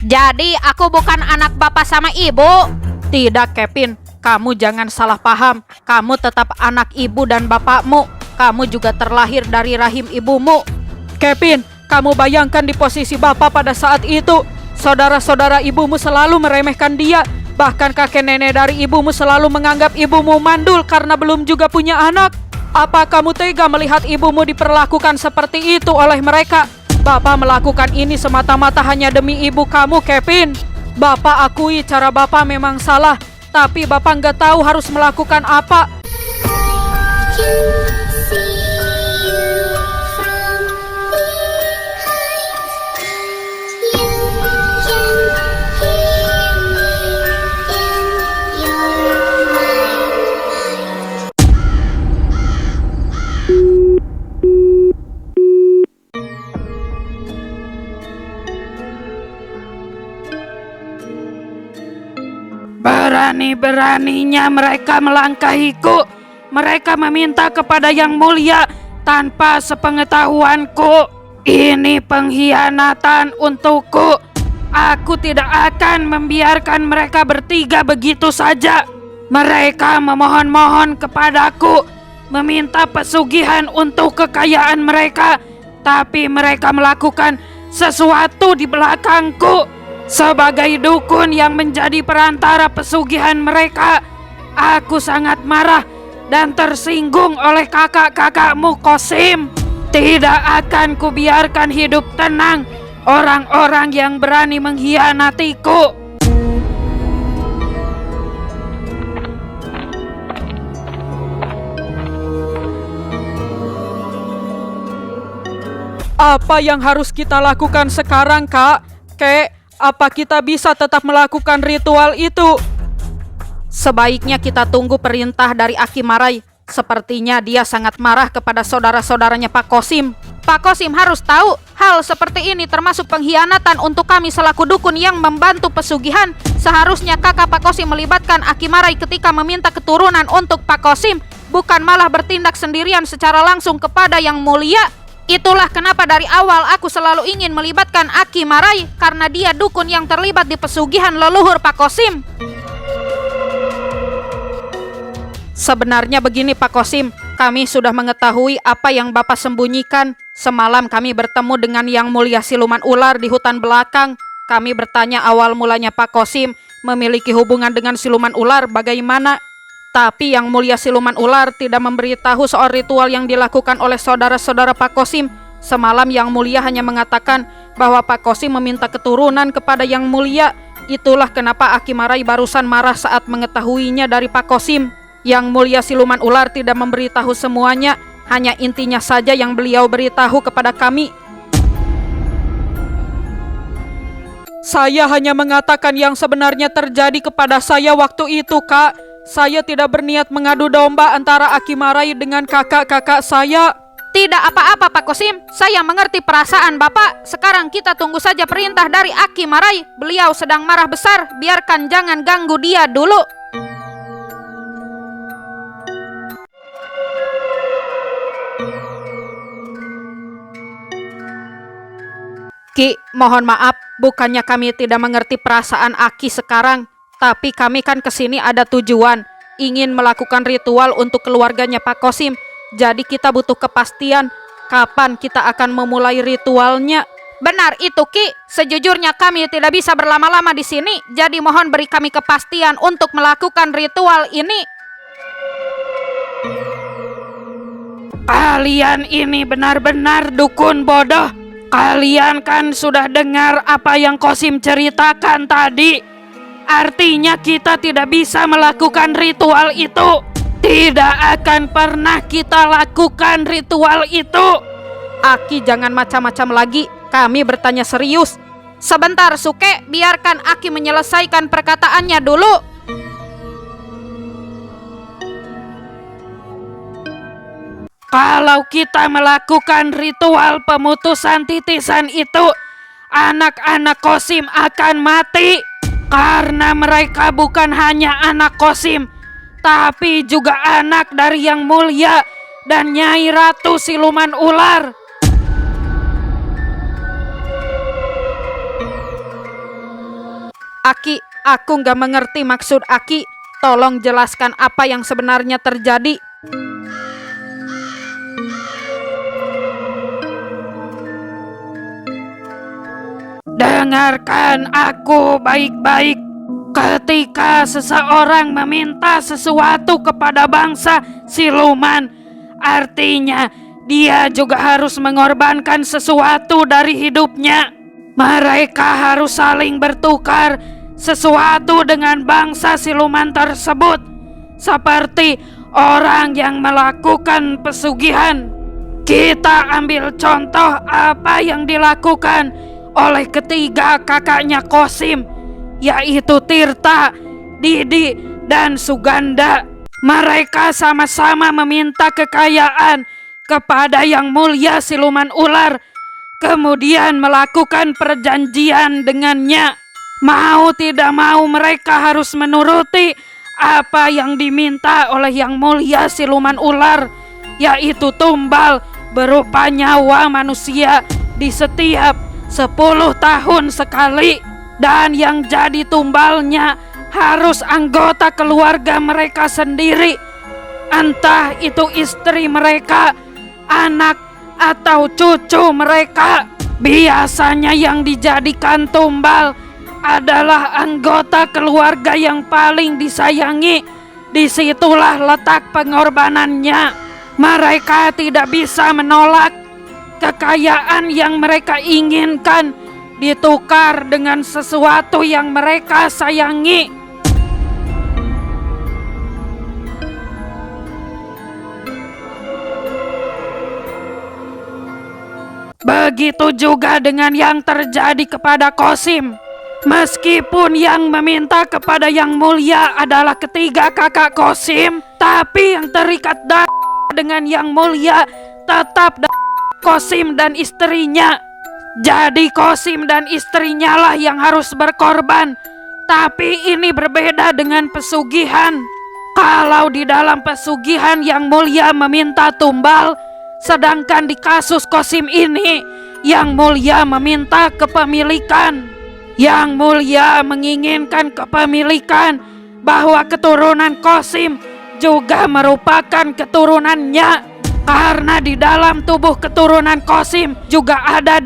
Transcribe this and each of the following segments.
Jadi aku bukan anak bapak sama ibu? Tidak, Kevin. Kamu jangan salah paham. Kamu tetap anak ibu dan bapakmu. Kamu juga terlahir dari rahim ibumu. Kevin, kamu bayangkan di posisi bapak pada saat itu. Saudara-saudara ibumu selalu meremehkan dia. Bahkan kakek nenek dari ibumu selalu menganggap ibumu mandul karena belum juga punya anak. Apa kamu tega melihat ibumu diperlakukan seperti itu oleh mereka? Bapak melakukan ini semata-mata hanya demi ibu kamu, Kevin. Bapak akui cara bapak memang salah, tapi bapak nggak tahu harus melakukan apa. Berani-beraninya mereka melangkahiku. Mereka meminta kepada Yang Mulia tanpa sepengetahuanku. Ini pengkhianatan untukku. Aku tidak akan membiarkan mereka bertiga begitu saja. Mereka memohon-mohon kepadaku, meminta pesugihan untuk kekayaan mereka, tapi mereka melakukan sesuatu di belakangku. Sebagai dukun yang menjadi perantara pesugihan mereka, aku sangat marah dan tersinggung oleh kakak-kakakmu, Qasim. Tidak akan kubiarkan hidup tenang orang-orang yang berani mengkhianatiku. Apa yang harus kita lakukan sekarang, Kak? Apa kita bisa tetap melakukan ritual itu? Sebaiknya kita tunggu perintah dari Aki Marai. Sepertinya dia sangat marah kepada saudara-saudaranya Pak Qasim. Pak Qasim harus tahu hal seperti ini termasuk pengkhianatan untuk kami selaku dukun yang membantu pesugihan. Seharusnya kakak Pak Qasim melibatkan Aki Marai ketika meminta keturunan untuk Pak Qasim, bukan malah bertindak sendirian secara langsung kepada Yang Mulia. Itulah kenapa dari awal aku selalu ingin melibatkan Aki Marai, karena dia dukun yang terlibat di pesugihan leluhur Pak Qasim. Sebenarnya begini Pak Qasim, kami sudah mengetahui apa yang Bapak sembunyikan. Semalam kami bertemu dengan Yang Mulia Siluman Ular di hutan belakang. Kami bertanya awal mulanya Pak Qasim memiliki hubungan dengan siluman ular bagaimana. Tapi Yang Mulia Siluman Ular tidak memberitahu soal ritual yang dilakukan oleh saudara-saudara Pak Qasim. Semalam Yang Mulia hanya mengatakan bahwa Pak Qasim meminta keturunan kepada Yang Mulia. Itulah kenapa Aki Marai barusan marah saat mengetahuinya dari Pak Qasim. Yang Mulia Siluman Ular tidak memberitahu semuanya, hanya intinya saja yang beliau beritahu kepada kami. Saya hanya mengatakan yang sebenarnya terjadi kepada saya waktu itu, Kak. Saya tidak berniat mengadu domba antara Aki Marai dengan kakak-kakak saya. Tidak apa-apa Pak Qasim, saya mengerti perasaan Bapak. Sekarang kita tunggu saja perintah dari Aki Marai. Beliau sedang marah besar, biarkan jangan ganggu dia dulu. Ki, mohon maaf, bukannya kami tidak mengerti perasaan Aki sekarang. Tapi kami kan kesini ada tujuan, ingin melakukan ritual untuk keluarganya Pak Qasim. Jadi kita butuh kepastian kapan kita akan memulai ritualnya. Benar itu Ki, sejujurnya kami tidak bisa berlama-lama di sini. Jadi mohon beri kami kepastian untuk melakukan ritual ini. Kalian ini benar-benar dukun bodoh. Kalian kan sudah dengar apa yang Qasim ceritakan tadi. Artinya kita tidak bisa melakukan ritual itu. Tidak akan pernah kita lakukan ritual itu. Aki, jangan macam-macam lagi. Kami bertanya serius. Sebentar Suke, biarkan Aki menyelesaikan perkataannya dulu. Kalau kita melakukan ritual pemutusan titisan itu, anak-anak Qasim akan mati. Karena mereka bukan hanya anak Qasim, tapi juga anak dari Yang Mulia dan Nyai Ratu Siluman Ular. Aki, aku nggak mengerti maksud Aki. Tolong jelaskan apa yang sebenarnya terjadi. Dengarkan aku baik-baik. Ketika seseorang meminta sesuatu kepada bangsa siluman, artinya dia juga harus mengorbankan sesuatu dari hidupnya. Mereka harus saling bertukar sesuatu dengan bangsa siluman tersebut, seperti orang yang melakukan pesugihan. Kita ambil contoh apa yang dilakukan oleh ketiga kakaknya Qasim, yaitu Tirta, Didi, dan Suganda. Mereka sama-sama meminta kekayaan kepada Yang Mulia Siluman Ular, kemudian melakukan perjanjian dengannya. Mau tidak mau mereka harus menuruti apa yang diminta oleh Yang Mulia Siluman Ular, yaitu tumbal berupa nyawa manusia di setiap 10 tahun sekali. Dan yang jadi tumbalnya harus anggota keluarga mereka sendiri, entah itu istri mereka, anak, atau cucu mereka. Biasanya yang dijadikan tumbal adalah anggota keluarga yang paling disayangi. Disitulah letak pengorbanannya. Mereka tidak bisa menolak kekayaan yang mereka inginkan ditukar dengan sesuatu yang mereka sayangi. Begitu juga dengan yang terjadi kepada Qasim. Meskipun yang meminta kepada Yang Mulia adalah ketiga kakak Qasim, tapi yang terikat dengan Yang Mulia tetap Qasim dan istrinya. Jadi Qasim dan istrinya lah yang harus berkorban. Tapi ini berbeda dengan pesugihan. Kalau di dalam pesugihan Yang Mulia meminta tumbal, sedangkan di kasus Qasim ini Yang Mulia meminta kepemilikan. Yang Mulia menginginkan kepemilikan, bahwa keturunan Qasim juga merupakan keturunannya. Karena di dalam tubuh keturunan Qasim juga ada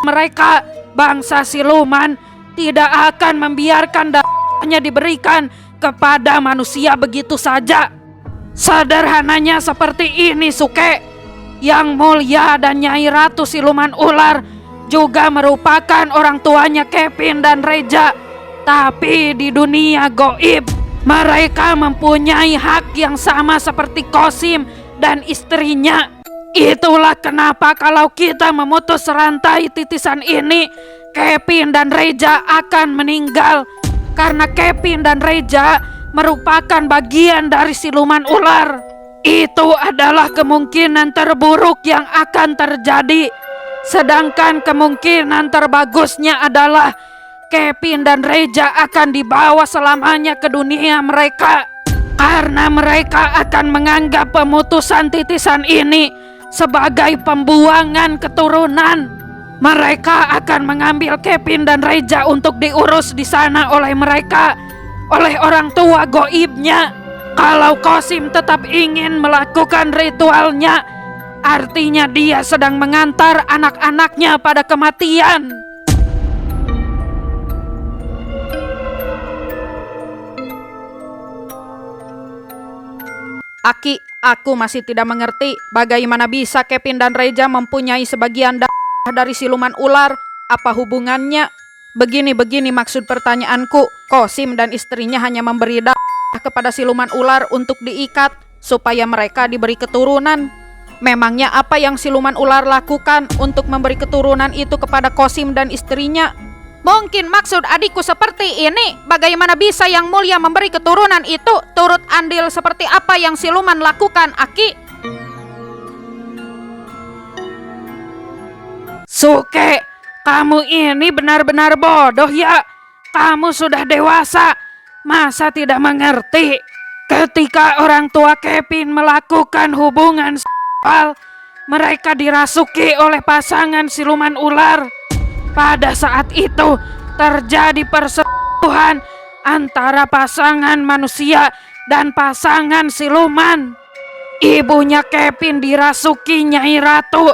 mereka. Bangsa siluman tidak akan membiarkan darahnya diberikan kepada manusia begitu saja. Sederhananya seperti ini, Suke. Yang Mulia dan Nyai Ratu Siluman Ular juga merupakan orang tuanya Kevin dan Reja. Tapi di dunia goib, mereka mempunyai hak yang sama seperti Qasim dan istrinya. Itulah kenapa kalau kita memutus rantai titisan ini, Kevin dan Reja akan meninggal. Karena Kevin dan Reja merupakan bagian dari siluman ular. Itu adalah kemungkinan terburuk yang akan terjadi. Sedangkan kemungkinan terbagusnya adalah Kevin dan Reja akan dibawa selamanya ke dunia mereka. Karena mereka akan menganggap pemutusan titisan ini sebagai pembuangan keturunan. Mereka akan mengambil Kevin dan Reja untuk diurus di sana oleh mereka, oleh orang tua goibnya. Kalau Qasim tetap ingin melakukan ritualnya, artinya dia sedang mengantar anak-anaknya pada kematian. Aki, aku masih tidak mengerti bagaimana bisa Kevin dan Reja mempunyai sebagian dari siluman ular. Apa hubungannya? Begini maksud pertanyaanku. Qasim dan istrinya hanya memberi kepada siluman ular untuk diikat supaya mereka diberi keturunan. Memangnya apa yang siluman ular lakukan untuk memberi keturunan itu kepada Qasim dan istrinya? Mungkin maksud adikku seperti ini. Bagaimana bisa Yang Mulia memberi keturunan itu turut andil seperti apa yang siluman lakukan, Aki? Suke, kamu ini benar-benar bodoh ya. Kamu sudah dewasa, masa tidak mengerti? Ketika orang tua Kevin melakukan hubungan seksual, mereka dirasuki oleh pasangan siluman ular. Pada saat itu terjadi perselingkuhan Tuhan antara pasangan manusia dan pasangan siluman. Ibunya Kevin dirasuki Nyai Ratu,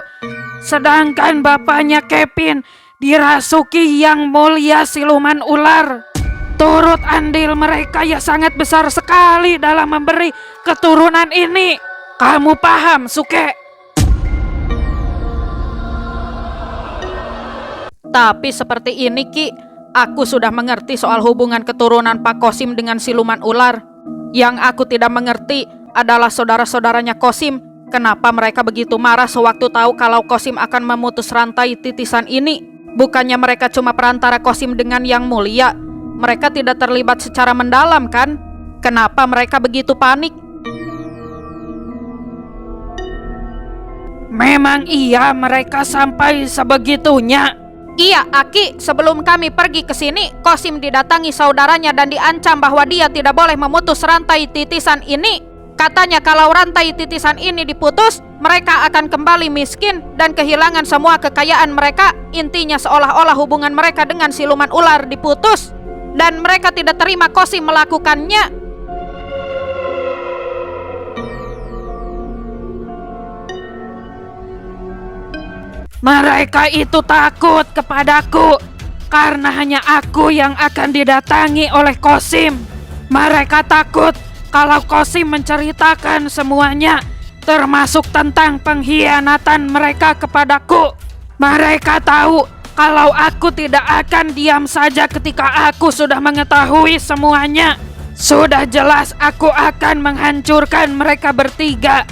sedangkan bapaknya Kevin dirasuki Yang Mulia Siluman Ular. Turut andil mereka ya sangat besar sekali dalam memberi keturunan ini. Kamu paham, Suke? Tapi seperti ini, Ki, aku sudah mengerti soal hubungan keturunan Pak Kosim dengan siluman ular. Yang aku tidak mengerti adalah saudara-saudaranya Kosim. Kenapa mereka begitu marah sewaktu tahu kalau Kosim akan memutus rantai titisan ini? Bukannya mereka cuma perantara Kosim dengan Yang Mulia? Mereka tidak terlibat secara mendalam, kan? Kenapa mereka begitu panik? Memang iya mereka sampai sebegitunya. Iya, Aki, sebelum kami pergi ke sini, Kosim didatangi saudaranya dan diancam bahwa dia tidak boleh memutus rantai titisan ini. Katanya kalau rantai titisan ini diputus, mereka akan kembali miskin dan kehilangan semua kekayaan mereka. Intinya seolah-olah hubungan mereka dengan siluman ular diputus. Dan mereka tidak terima Kosim melakukannya. Mereka itu takut kepadaku karena hanya aku yang akan didatangi oleh Kosim. Mereka takut kalau Kosim menceritakan semuanya, termasuk tentang pengkhianatan mereka kepadaku. Mereka tahu kalau aku tidak akan diam saja ketika aku sudah mengetahui semuanya. Sudah jelas aku akan menghancurkan mereka bertiga.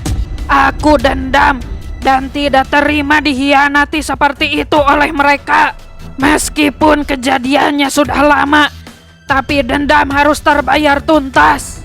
Aku dendam dan tidak terima dikhianati seperti itu oleh mereka. Meskipun kejadiannya sudah lama, tapi dendam harus terbayar tuntas.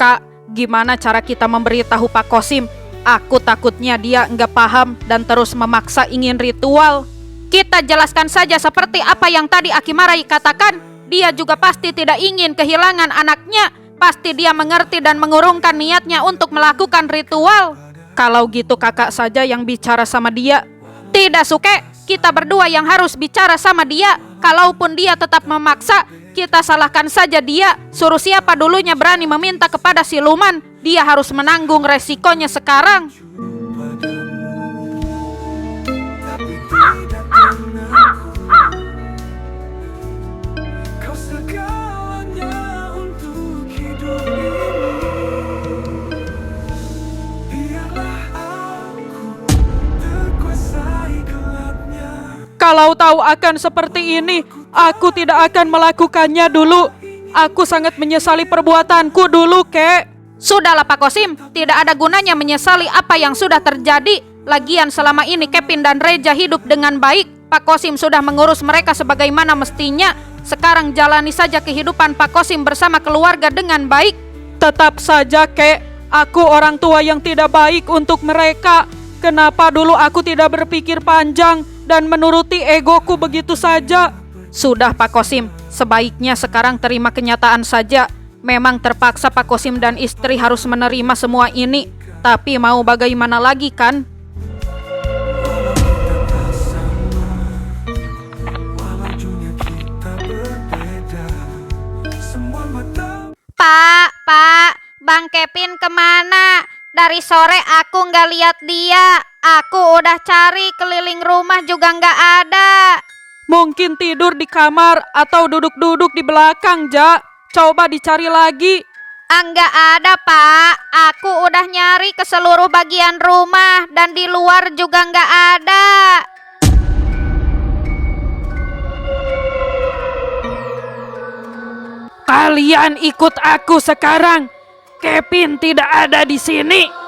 Kak, gimana cara kita memberitahu Pak Kosim? Aku takutnya dia nggak paham dan terus memaksa ingin ritual. Kita jelaskan saja seperti apa yang tadi Akimarai katakan. Dia juga pasti tidak ingin kehilangan anaknya. Pasti dia mengerti dan mengurungkan niatnya untuk melakukan ritual. Kalau gitu kakak saja yang bicara sama dia. Tidak, Suke, kita berdua yang harus bicara sama dia. Kalaupun dia tetap memaksa, kita salahkan saja dia. Suruh siapa dulunya berani meminta kepada siluman, dia harus menanggung resikonya sekarang. Kalau tahu akan seperti ini, aku tidak akan melakukannya dulu. Aku sangat menyesali perbuatanku dulu, Kek. Sudahlah Pak Kosim, tidak ada gunanya menyesali apa yang sudah terjadi. Lagian selama ini Kevin dan Reja hidup dengan baik. Pak Kosim sudah mengurus mereka sebagaimana mestinya. Sekarang jalani saja kehidupan Pak Kosim bersama keluarga dengan baik. Tetap saja, Kek, aku orang tua yang tidak baik untuk mereka. Kenapa dulu aku tidak berpikir panjang dan menuruti egoku begitu saja? Sudah Pak Kosim, sebaiknya sekarang terima kenyataan saja. Memang terpaksa Pak Kosim dan istri harus menerima semua ini. Tapi mau bagaimana lagi, kan? Pak, Bang Kevin kemana? Dari sore aku nggak lihat dia. Aku udah cari keliling rumah juga nggak ada. Mungkin tidur di kamar atau duduk-duduk di belakang, Ja. Coba dicari lagi. Nggak ada, Pak. Aku udah nyari ke seluruh bagian rumah dan di luar juga nggak ada. Kalian ikut aku sekarang. Kevin tidak ada di sini.